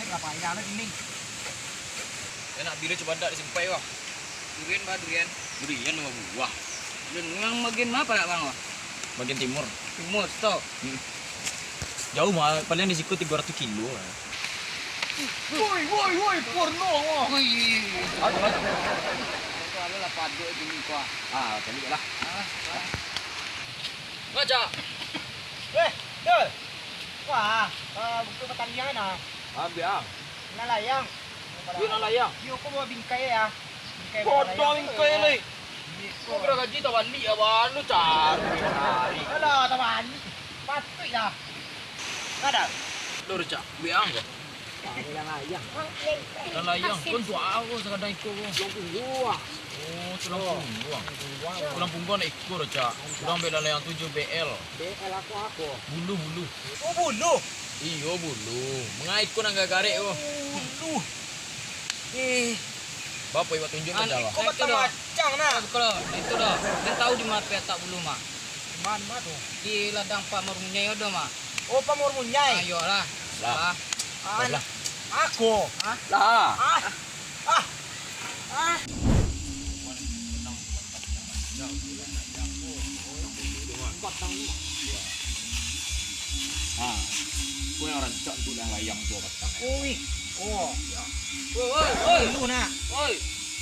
berapa ya ada dinding. Enak bila coba ndak disimpai wah. Durian bah durian. Durian sama buah. Dan yang bagian apa nak bang? Bagian timur. Timur stop. Jauh mah, paling di situ 300 kilo. Woi, porno. Woi. Ada. Kalau lah padu gini kuah. Ah, kali lah. Baca. Dol. Wah, buku pertanian ah. Biang. Nalayang. Yun ang layang. Yo ko mo bingkay ah. Bodoh bingkay ni. Kau kira gaji tawali awan lu cari. Alah, taman. Patut lah. Ada. Lu cak biang kau. Nalayang. Dan layang pun tu aku sekadang ikut kau. Gua. Oh, tulang punggung. Tulang punggung nak ikut cak. Tulang bela layang 7 BL. BL aku. Bulu. Oh, bulu. Iyo bulu. Mengaikut nang gagarek kau. Bulu. Bapak ibu tunjuk ke Jawa. Kau betul macam nak. Kalau itu dah, dia tahu di mana petak bulu mah. Mana tu? Di ladang Pak Marmunyai ada mah. Oh, pamor munyai. Ayo lah. Lah. Lah. Aku. Lah. Kau yang rancak tu yang layang tu batang. Oi. Oh. Oi, Lu nak. oi.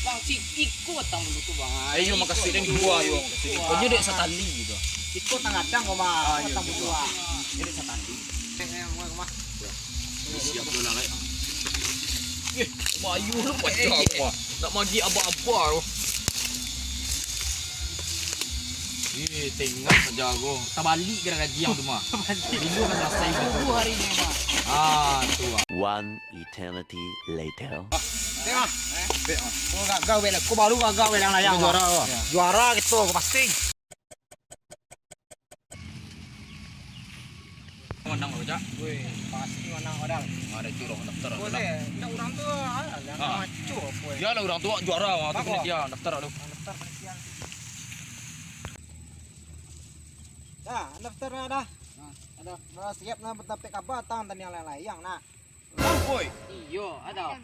Bang si ikut tang bulu tu bang. Ayo makasih dan gua yo makasih. Kau jadi setali gitu. Ikut tang-tang kau mah. Tang bulu ah. Jadi setali. Mah. Siap tu lah layang. Mayu lu pecah gua. Nak magi apa-apa lu. Tengok saja aku. Tak balik kira gaji yang tu mah. Dulu kan selesai Tunggu hari ni mah. tu ah. One eternity later. Tengok. Kau gagal bela. Kau baru gagal bela layang. Juara apa? Juara gitu, pasti. Menang lo cak. Woi, pasti menang modal. Ada curang daftar. Boleh. Nak orang tu yang macu apa. Ya lah orang tua juara waktu Bagus. dia daftar lu. Daftar penelitian. Dah, daftar dah. Ada. Dah siap nak bertapik kabar tang tani yang layang nak. Boy. Iyo, ada.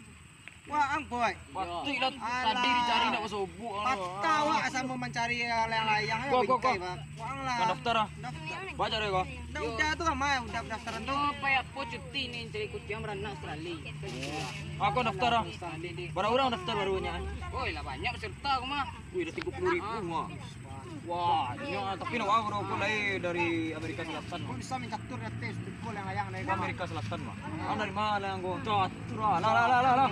Wah, ang boy. Pasti lah tadi dicari nak masuk Patau asal mau mencari layang-layang ya. Kok. Wang lah. Kan daftar ah. Daftar. Baca deh kau. Udah tuh mah, udah daftaran tuh. Oh, payah po cuti ni cari kucing berenang Australia. Aku daftar ah. Berapa orang daftar barunya? Oi, lah banyak peserta aku mah. Wih, dah 30.000 mah. Wah, ya, tapi nak aku lahir dari Amerika Selatan Kau mah. bisa mencatur tes betul yang layang nih. Amerika Selatan mah. Kau dari mana yang kau? Catur ah. Lah.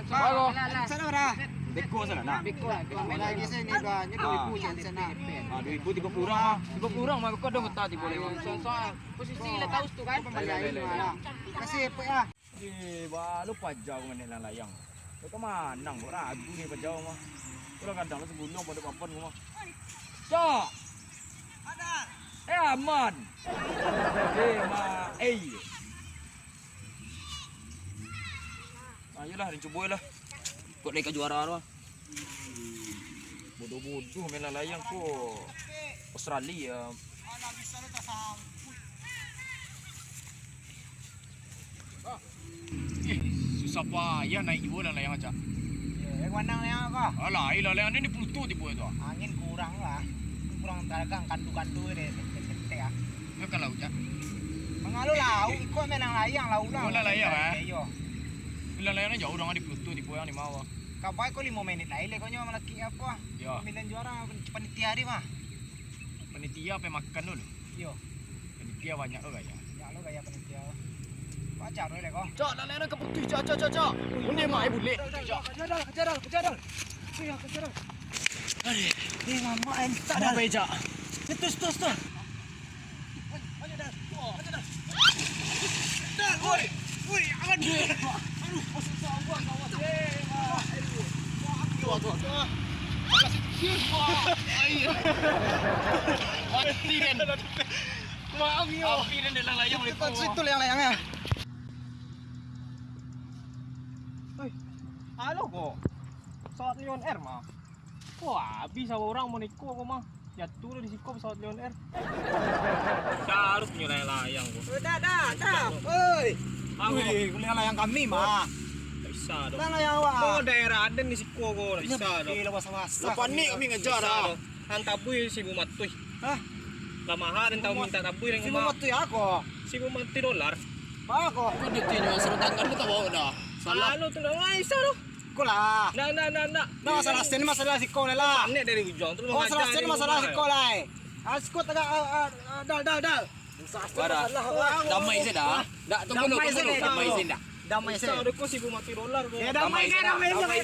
Bago. Sana ora. Beko sana nak. Biko lah, kita main Lagi sini dah, ni 2000 jen sana. Ah, 2030 orang. 30 orang mah kau dah ngetah di boleh. Soal posisi lah tahu tu kan. Pembalian mana. Kasih apa ya? Baru pajau main layang. Kau manang kau ragu ni pajau mah. Kau kadang lu segunung pada papan mah. Cok. Ada. Aman. Ayolah, coba lah. Ikut lagi ke juara tu. Bodoh-bodoh main layang ko. Australia. Ada bisa lu tak sangkut. Susah payah naik juga layang aja. Ya, wanang layang kau. Alah, layang ni Pluto tipu itu. Angin kurang lah. Kurang dagang kandu-kandu deh. Tete ya. Ya kalau aja. Mengalu lau, ikut menang layang lau lah. Boleh layang, eh? Iyo. Bila layangnya jauh orang di Pluto tipu yang di bawah. Kau baik kau 5 menit lah. Ile kau nyawa melaki apa? Ya. Pemilihan juara panitia hari mah. Panitia apa makan dulu? Iyo. Panitia banyak tu gaya. Ya lu gaya panitia. Baca dulu le kau. Cak, layang ke putih, cak. Ini mah ibu lek. Kejar. Eh mama entak dah. Apa cak? Terus. Dah. Woi, awan. Aduh, susah gua kawan. Tuh. Maaf yo. Api dan layang Itu situ yang layangnya. Halo kok. Pesawat Lion Air mah. Wah, habis orang mau niko kok mah. Jatuh di siko pesawat Lion Air. Harus punya layang kok. Dah. Oi. Wih, kuliah layang kami mah. Bisa dong. Kuliah layang wa. Kau daerah Aden di Siko kau bisa dong. Gila wasa-wasa. Lepas ni kami ngejar ah. Han tabuy si Bumatoy. Hah? Lamahan tahu minta tabuy Si ring mo matuy ako. Si Bumatoy $. Pa ako. Kau dia tiada serutan kan kita bawa dah. Salah lu tuh ay isa lo. Kula. Na. No, masalah sini masalah si ko nila. Panik dari ujung terus Oh, masalah sini masalah si ko lai. Asko taga dal. Bara. Damai saya dah. Dak tunggu Damai dulu. saya, Damai saya dah. Damai Isa sini. ko si Bumatoy $. Ya damai kan damai. Damai.